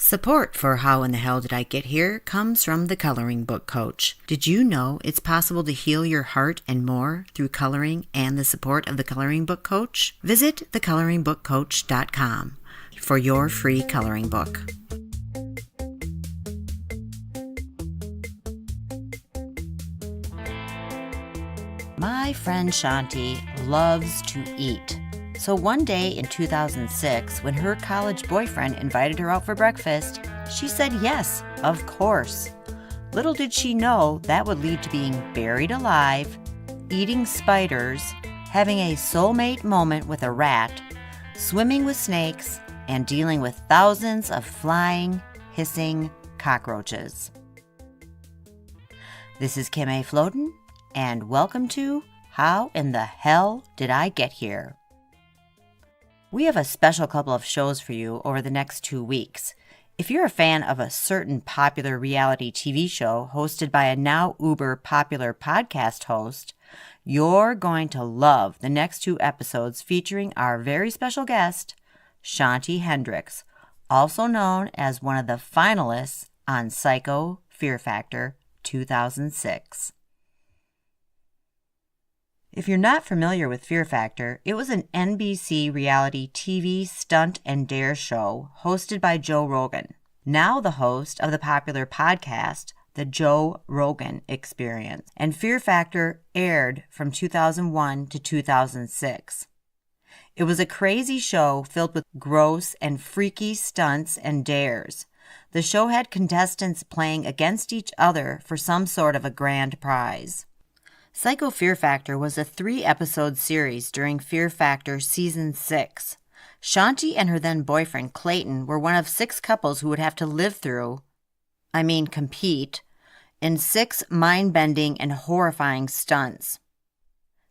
Support for How in the Hell Did I Get Here comes from the Coloring Book Coach. Did you know it's possible to heal your heart and more through coloring and the support of the Coloring Book Coach? Visit thecoloringbookcoach.com for your free coloring book. My friend Shanti loves to eat. So one day in 2006, when her college boyfriend invited her out for breakfast, she said yes, of course. Little did she know that would lead to being buried alive, eating spiders, having a soulmate moment with a rat, swimming with snakes, and dealing with thousands of flying, hissing cockroaches. This is Kim A. Floden, and welcome to How in the Hell Did I Get Here? We have a special couple of shows for you over the next 2 weeks. If you're a fan of a certain popular reality TV show hosted by a now uber popular podcast host, you're going to love the next 2 episodes featuring our very special guest, Shanti Hendricks, also known as one of the finalists on Psycho Fear Factor 2006. If you're not familiar with Fear Factor, it was an NBC reality TV stunt and dare show hosted by Joe Rogan, now the host of the popular podcast, The Joe Rogan Experience, and Fear Factor aired from 2001 to 2006. It was a crazy show filled with gross and freaky stunts and dares. The show had contestants playing against each other for some sort of a grand prize. Psycho Fear Factor was a 3-episode series during Fear Factor Season 6. Shanti and her then-boyfriend Clayton were one of 6 couples who would have to compete, in 6 mind-bending and horrifying stunts.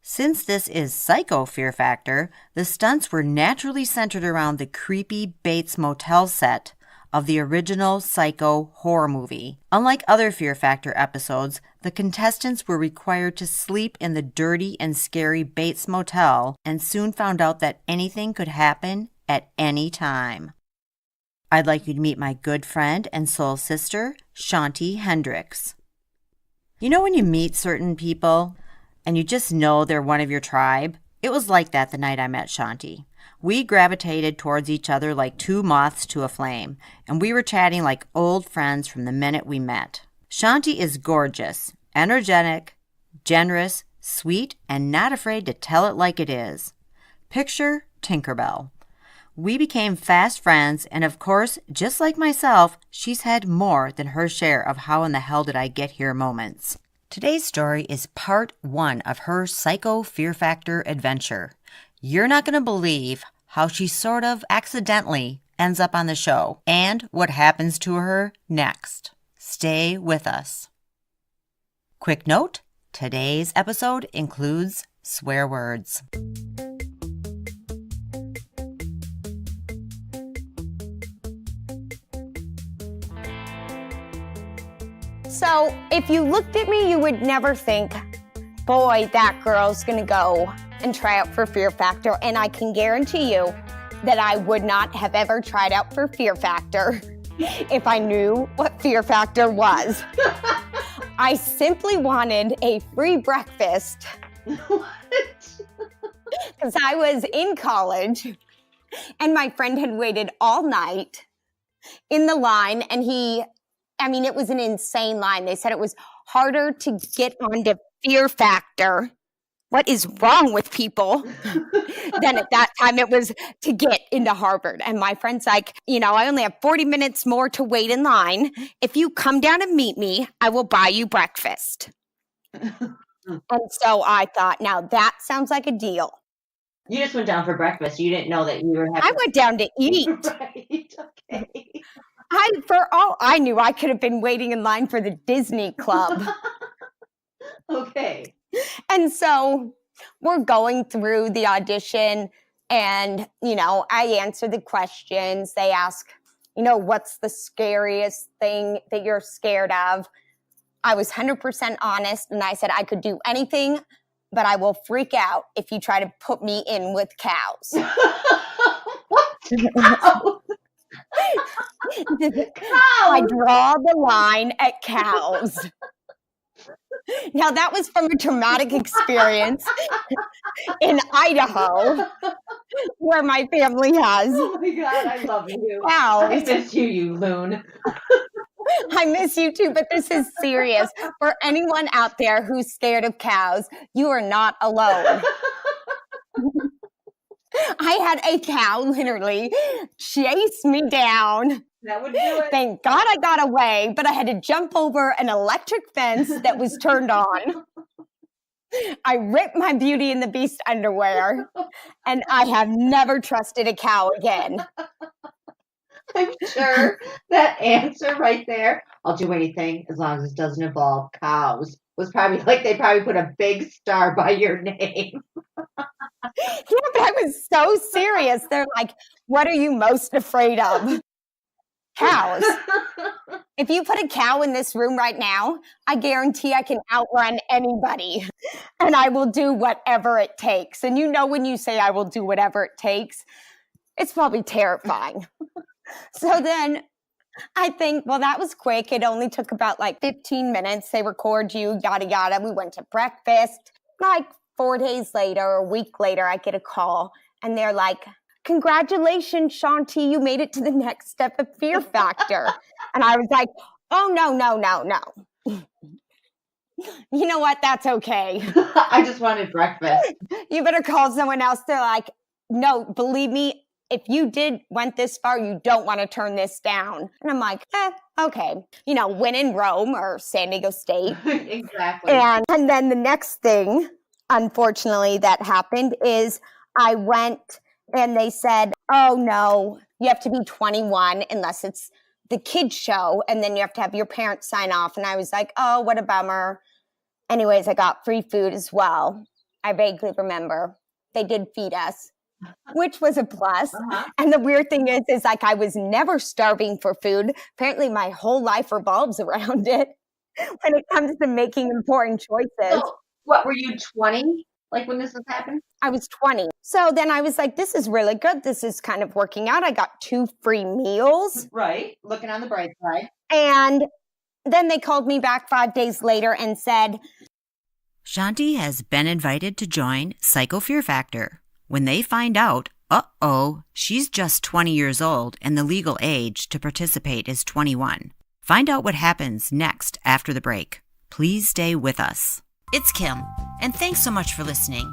Since this is Psycho Fear Factor, the stunts were naturally centered around the creepy Bates Motel set of the original Psycho horror movie. Unlike other Fear Factor episodes, the contestants were required to sleep in the dirty and scary Bates Motel and soon found out that anything could happen at any time. I'd like you to meet my good friend and soul sister, Shanti Hendricks. You know when you meet certain people and you just know they're one of your tribe? It was like that the night I met Shanti. We gravitated towards each other like 2 moths to a flame, and we were chatting like old friends from the minute we met. Shanti is gorgeous, energetic, generous, sweet, and not afraid to tell it like it is. Picture Tinkerbell. We became fast friends, and of course, just like myself, she's had more than her share of how in the hell did I get here moments. Today's story is part 1 of her Psycho Fear Factor adventure. You're not going to believe how she sort of accidentally ends up on the show and what happens to her next. Stay with us. Quick note, today's episode includes swear words. So if you looked at me, you would never think, boy, that girl's going to go and try out for Fear Factor. And I can guarantee you that I would not have ever tried out for Fear Factor if I knew what Fear Factor was. I simply wanted a free breakfast. What? Because I was in college and my friend had waited all night in the line, and it was an insane line. They said it was harder to get onto Fear Factor. What is wrong with people? Then at that time it was to get into Harvard. And my friend's like, I only have 40 minutes more to wait in line. If you come down and meet me, I will buy you breakfast. And so I thought, now that sounds like a deal. You just went down for breakfast. You didn't know that you were having... I went down to eat. Right, okay. For all I knew, I could have been waiting in line for the Disney Club. Okay. And so we're going through the audition and, I answer the questions. They ask, what's the scariest thing that you're scared of? I was 100% honest, and I said I could do anything, but I will freak out if you try to put me in with cows. What? I Cows. draw the line at cows. Now, that was from a traumatic experience in Idaho, where my family has Oh my God, I love you. I cows. miss you, you loon. I miss you too, but this is serious. For anyone out there who's scared of cows, you are not alone. I had a cow literally chase me down. That would do it. Thank God I got away, but I had to jump over an electric fence that was turned on. I ripped my Beauty and the Beast underwear, and I have never trusted a cow again. I'm sure that answer right there, I'll do anything as long as it doesn't involve cows, was probably like they probably put a big star by your name. Yeah, but I was so serious. They're like, what are you most afraid of? Cows. If you put a cow in this room right now, I guarantee I can outrun anybody, and I will do whatever it takes. And you know, when you say I will do whatever it takes, it's probably terrifying. So then I think, well, that was quick. It only took about like 15 minutes. They record you, yada, yada. We went to breakfast. Like 4 days later, or a week later, I get a call, and they're like, congratulations, Shanti, you made it to the next step of Fear Factor. And I was like, oh, no. You know what? That's okay. I just wanted breakfast. You better call someone else. They're like, no, believe me, if you went this far, you don't want to turn this down. And I'm like, okay. You know, win in Rome or San Diego State. Exactly. And then the next thing, unfortunately, that happened is I went and they said, oh, no, you have to be 21 unless it's the kids show. And then you have to have your parents sign off. And I was like, oh, what a bummer. Anyways, I got free food as well. I vaguely remember they did feed us, which was a plus. Uh-huh. And the weird thing is like I was never starving for food. Apparently, my whole life revolves around it when it comes to making important choices. So, what, were you 20? Like when this was happening? I was 20. So then I was like, this is really good. This is kind of working out. I got 2 free meals. Right. Looking on the bright side. And then they called me back 5 days later and said, Shanti has been invited to join Psycho Fear Factor. When they find out, she's just 20 years old and the legal age to participate is 21. Find out what happens next after the break. Please stay with us. It's Kim, and thanks so much for listening.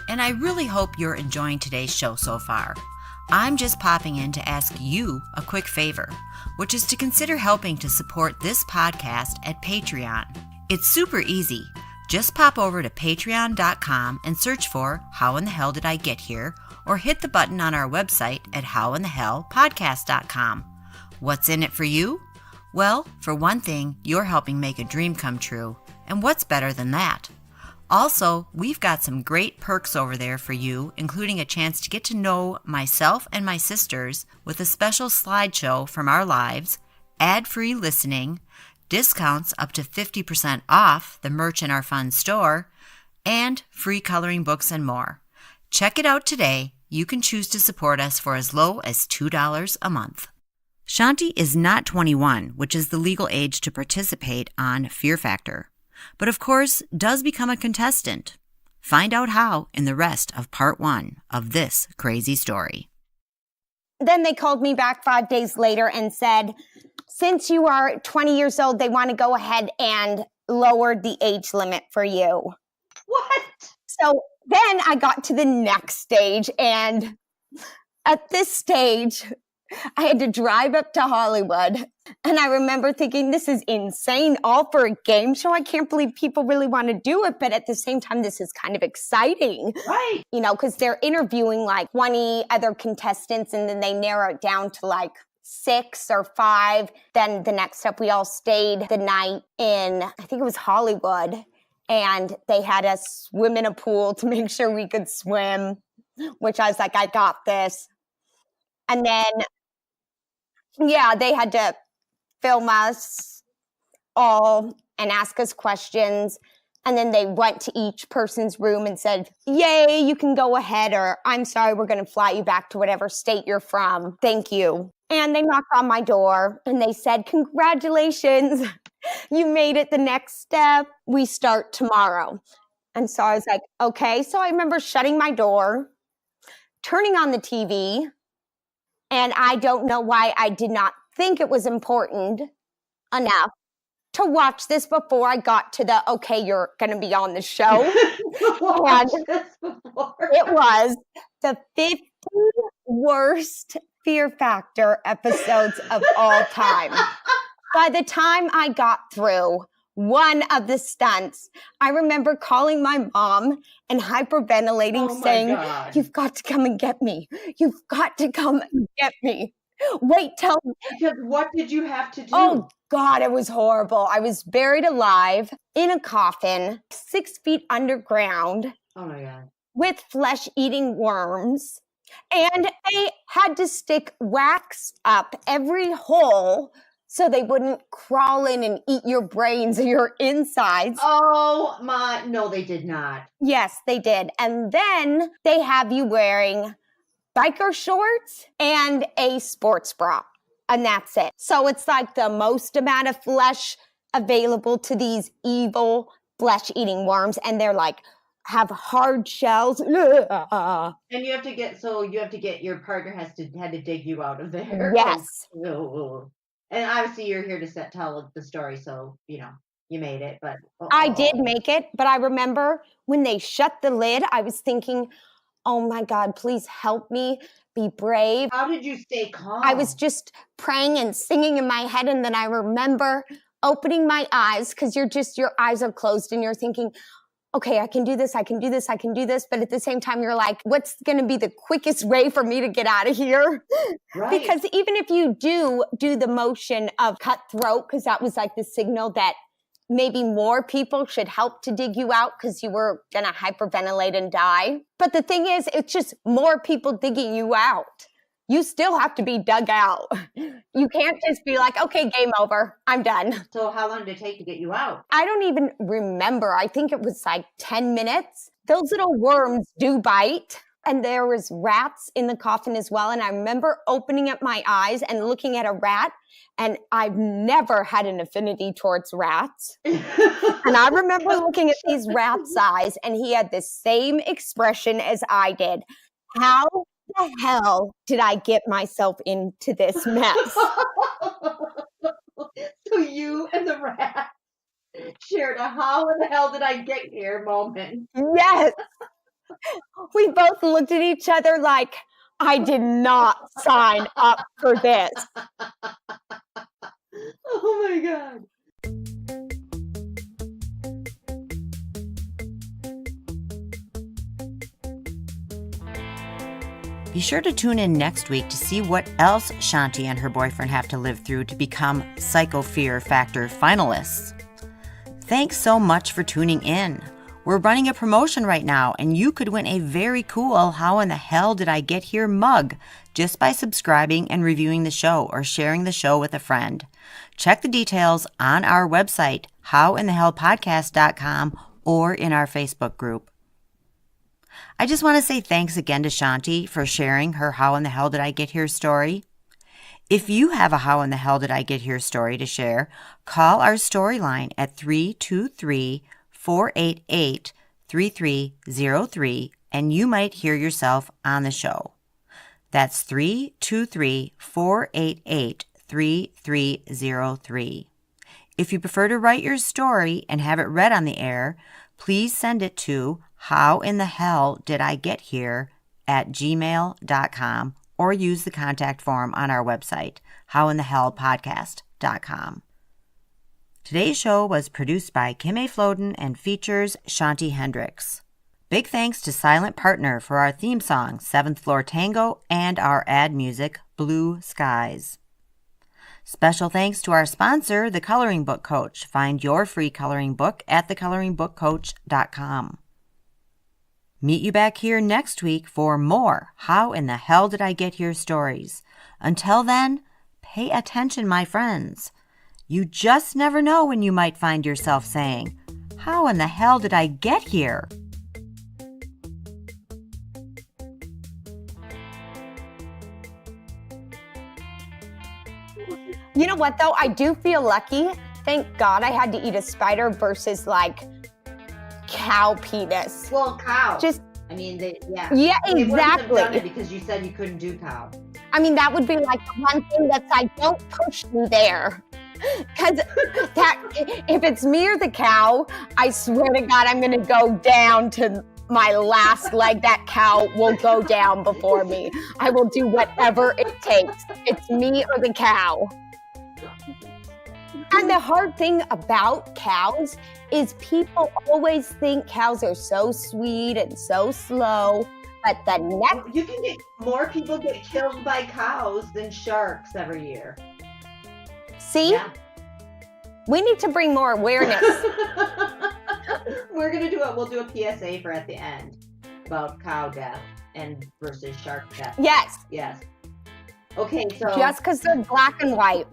And I really hope you're enjoying today's show so far. I'm just popping in to ask you a quick favor, which is to consider helping to support this podcast at Patreon. It's super easy. Just pop over to patreon.com and search for How in the Hell Did I Get Here, or hit the button on our website at howinthehellpodcast.com. What's in it for you? Well, for one thing, you're helping make a dream come true. And what's better than that? Also, we've got some great perks over there for you, including a chance to get to know myself and my sisters with a special slideshow from our lives, ad-free listening, discounts up to 50% off the merch in our fun store, and free coloring books and more. Check it out today. You can choose to support us for as low as $2 a month. Shanti is not 21, which is the legal age to participate on Fear Factor, but of course does become a contestant. Find out how in the rest of part 1 of this crazy story. Then they called me back 5 days later and said, since you are 20 years old, they want to go ahead and lower the age limit for you. What? So then I got to the next stage, and at this stage, I had to drive up to Hollywood, and I remember thinking, this is insane, all for a game show. I can't believe people really want to do it, but at the same time, this is kind of exciting. Right. You know, because they're interviewing like 20 other contestants, and then they narrow it down to like 6 or 5. Then the next step, we all stayed the night in, I think it was Hollywood, and they had us swim in a pool to make sure we could swim, which I was like, I got this. And then, yeah, they had to film us all and ask us questions. And then they went to each person's room and said, yay, you can go ahead, or I'm sorry, we're going to fly you back to whatever state you're from. Thank you. And they knocked on my door and they said, congratulations, you made it the next step. We start tomorrow. And so I was like, okay. So I remember shutting my door, turning on the TV, and I don't know why I did not think it was important enough to watch this before I got to the, okay, you're going to be on the show. Watch this before. It was the 50 worst Fear Factor episodes of all time. By the time I got through one of the stunts, I remember calling my mom and hyperventilating, saying, God. You've got to come and get me. You've got to come and get me. Wait till... Because what did you have to do? Oh, God, it was horrible. I was buried alive in a coffin, 6 feet underground. Oh, my God. With flesh-eating worms. And they had to stick wax up every hole so they wouldn't crawl in and eat your brains or your insides. Oh, my. No, they did not. Yes, they did. And then they have you wearing biker shorts and a sports bra. And that's it. So it's like the most amount of flesh available to these evil flesh-eating worms. And they're like, have hard shells. And you have to get your partner had to dig you out of there. Yes. And obviously you're here to tell the story, so you made it. But I did make it, but I remember when they shut the lid, I was thinking, oh my God, please help me be brave. How did you stay calm? I was just praying and singing in my head, and then I remember opening my eyes, because your eyes are closed and you're thinking, okay, I can do this, I can do this, I can do this. But at the same time, you're like, what's going to be the quickest way for me to get out of here? Right. Because even if you do the motion of cut throat, because that was like the signal that maybe more people should help to dig you out because you were going to hyperventilate and die. But the thing is, it's just more people digging you out. You still have to be dug out. You can't just be like, okay, game over. I'm done. So how long did it take to get you out? I don't even remember. I think it was like 10 minutes. Those little worms do bite. And there was rats in the coffin as well. And I remember opening up my eyes and looking at a rat. And I've never had an affinity towards rats. And I remember looking at these rats' eyes, and he had the same expression as I did. How the hell did I get myself into this mess? So you and the rat shared a how in the hell did I get here moment. Yes. We both looked at each other like, I did not sign up for this. Oh my God. Be sure to tune in next week to see what else Shanti and her boyfriend have to live through to become Psycho Fear Factor finalists. Thanks so much for tuning in. We're running a promotion right now, and you could win a very cool How in the Hell Did I Get Here mug just by subscribing and reviewing the show or sharing the show with a friend. Check the details on our website, howinthehellpodcast.com, or in our Facebook group. I just want to say thanks again to Shanti for sharing her How in the Hell Did I Get Here story. If you have a How in the Hell Did I Get Here story to share, call our storyline at 323-488-3303, and you might hear yourself on the show. That's 323-488-3303. If you prefer to write your story and have it read on the air, please send it to howinthehell.did-I-get-here@gmail.com or use the contact form on our website, howinthehellpodcast.com. Today's show was produced by Kim A. Floden and features Shanti Hendricks. Big thanks to Silent Partner for our theme song, 7th Floor Tango, and our ad music, Blue Skies. Special thanks to our sponsor, The Coloring Book Coach. Find your free coloring book at thecoloringbookcoach.com. Meet you back here next week for more How in the Hell Did I Get Here stories. Until then, pay attention, my friends. You just never know when you might find yourself saying, how in the hell did I get here? You know what, though? I do feel lucky. Thank God I had to eat a spider versus, like, cow penis. Well, cow. Yeah, They exactly. wouldn't have done it because you said you couldn't do cow. I mean, that would be like the one thing that's like, don't push me there. Because if it's me or the cow, I swear to God, I'm going to go down to my last leg. That cow will go down before me. I will do whatever it takes. It's me or the cow. And the hard thing about cows is people always think cows are so sweet and so slow. But the next... You can get more people get killed by cows than sharks every year. See? Yeah. We need to bring more awareness. We're going to do it. We'll do a PSA for at the end about cow death and versus shark death. Yes. Yes. Okay, so... Just because they're black and white.